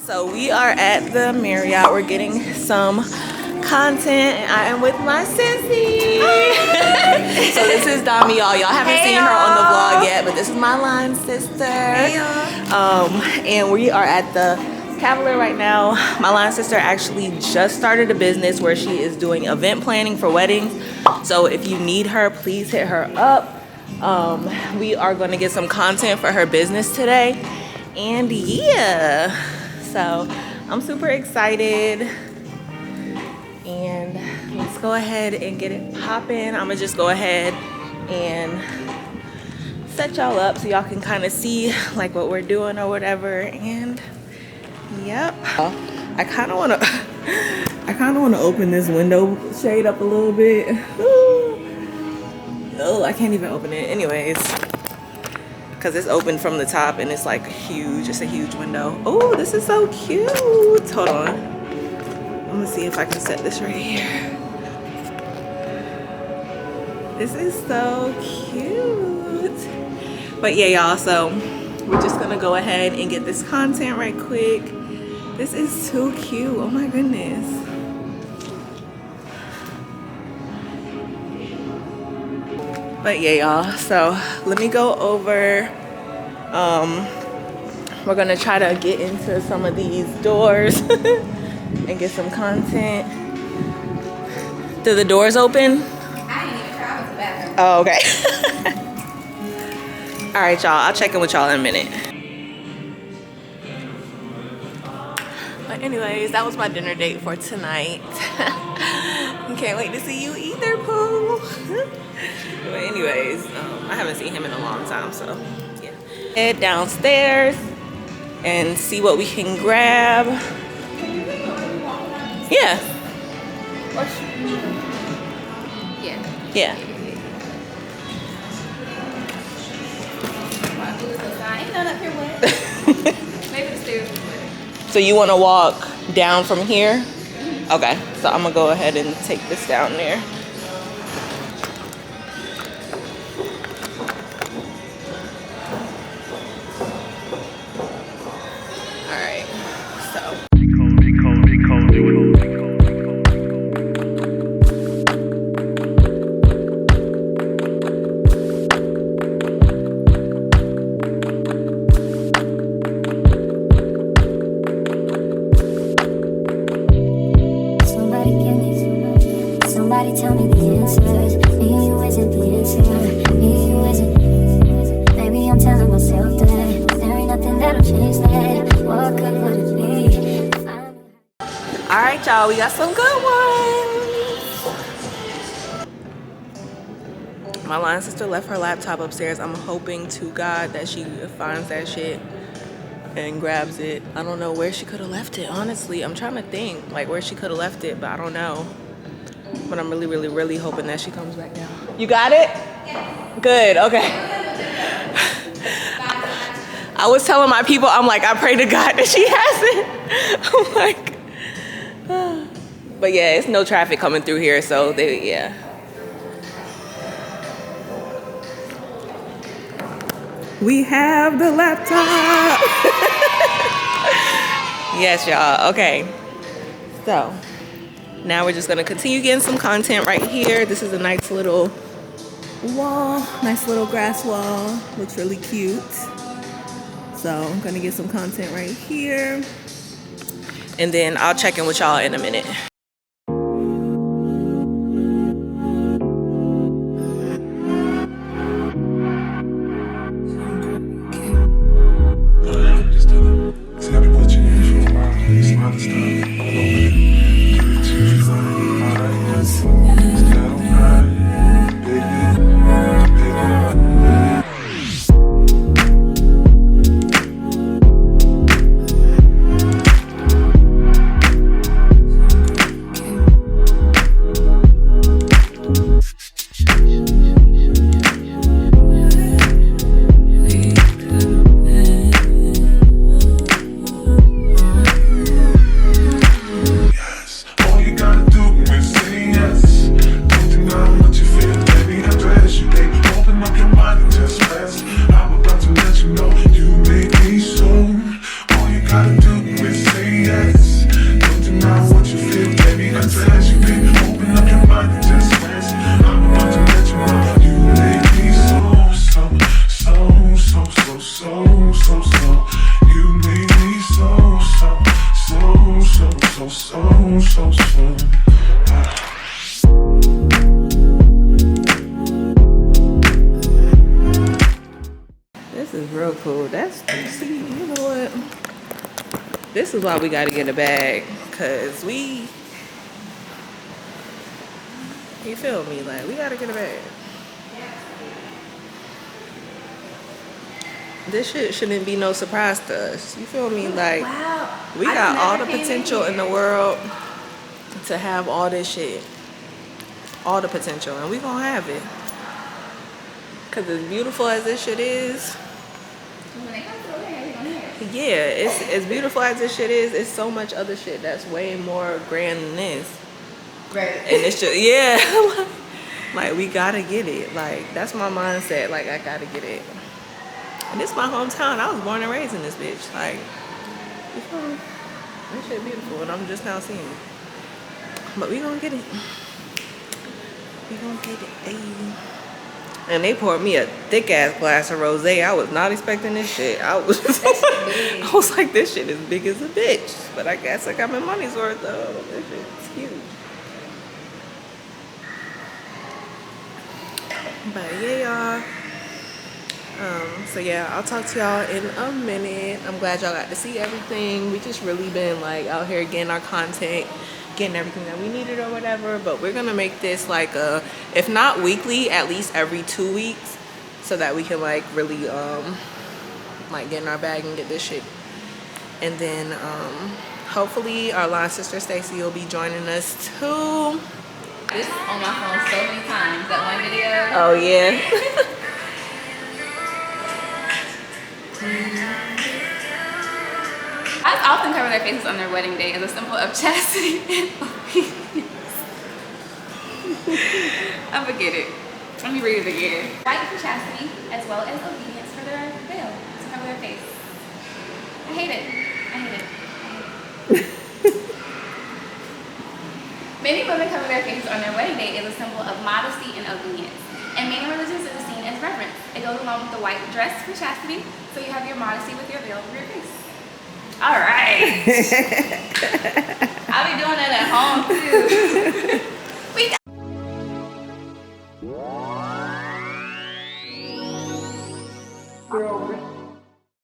So we are at the Marriott. We're getting some content. I am with my sissy. So this is Dami, y'all. Y'all haven't seen her on the vlog yet, but this is my line sister. And we are at the Cavalier right now. My line sister actually just started a business where she is doing event planning for weddings. So if you need her, please hit her up. We are going to get some content for her business today. And yeah, so I'm super excited. And let's go ahead and get it popping. I'm gonna just go ahead and set y'all up so y'all can kind of see like what we're doing or whatever. And yep, I kind of want to open this window shade up a little bit. Oh, I can't even open it anyways because it's open from the top and it's like huge. It's a huge window. Oh, this is so cute. Hold on, I'm gonna see if I can set this right here. This is so cute. But yeah, y'all, so we're just gonna go ahead and get this content right quick. This is too cute. Oh my goodness. But yeah, y'all, so let me go over. We're gonna try to get into some of these doors and get some content. Do the doors open? I didn't even try with the bathroom. Oh, okay. All right, y'all. I'll check in with y'all in a minute. But anyways, that was my dinner date for tonight. Can't wait to see you either, Pooh. But anyways, I haven't seen him in a long time, so yeah. Head downstairs and see what we can grab. Yeah. Yeah. Maybe the stairs. So you want to walk down from here? Okay, so I'm gonna go ahead and take this down there. All right, so. Somebody tell me the answers. Me and you isn't the answer. Me and you isn't. Maybe I'm telling myself that there ain't nothing that'll change that. What good would it be? All right, y'all, we got some good ones. My line sister left her laptop upstairs. I'm hoping to God that she finds that shit and grabs it. I don't know where she could have left it, honestly. I'm trying to think like where she could have left it, but I don't know. But I'm really, really, really hoping that she comes back down. You got it? Yes. Good, okay. I was telling my people, I'm like, I pray to God that she has it. I'm like, but yeah, it's no traffic coming through here, so they, yeah. We have the laptop. Yes, y'all, okay. So. Now we're just gonna continue getting some content right here. This is a nice little wall, nice little grass wall. Looks really cute. So I'm gonna get some content right here. And then I'll check in with y'all in a minute. yes. Don't deny what you feel, baby, confess. You can open up your mind and just rest. I'm about to let you know you make me so. You make me so. This is real cool. See, you know what? This is why we gotta get a bag, cause you feel me? Like, we gotta get a bag. This shit shouldn't be no surprise to us. You feel me? Like, Wow. we got all the potential in the world to have all this shit. All the potential, and we gonna have it. Cause as beautiful as this shit is, When they come through here, you're gonna hear it. yeah, it's as beautiful as this shit is, it's so much other shit that's way more grand than this. Right. And it's just, yeah, like we gotta get it. Like, that's my mindset. Like, I gotta get it. And this is my hometown. I was born and raised in this bitch. Like, you feel me? This shit beautiful, and I'm just now seeing it. But we gonna get it. We gonna get it, ayy. And they poured me a thick ass glass of rosé. I was not expecting this shit. I was like, this shit is big as a bitch. But I guess I got my money's worth though. This shit's huge. But yeah, y'all. So yeah, I'll talk to y'all in a minute. I'm glad y'all got to see everything. We just really been like out here getting our content, getting everything that we needed or whatever. But we're gonna make this like if not weekly, at least every 2 weeks, so that we can like really like get in our bag and get this shit. And then hopefully our line sister Stacy will be joining us too. This on my phone so many times. That one video. Oh yeah. I often cover their faces on their wedding day as a symbol of chastity and obedience. I forget it. Let me read it again. White for chastity, as well as obedience for their veil to cover their face. I hate it. Many women cover their faces on their wedding day as a symbol of modesty and obedience. In many religions, it is seen as reverence. It goes along with the white dress for chastity, so you have your modesty with your veil over your face. All right. I'll be doing that at home too.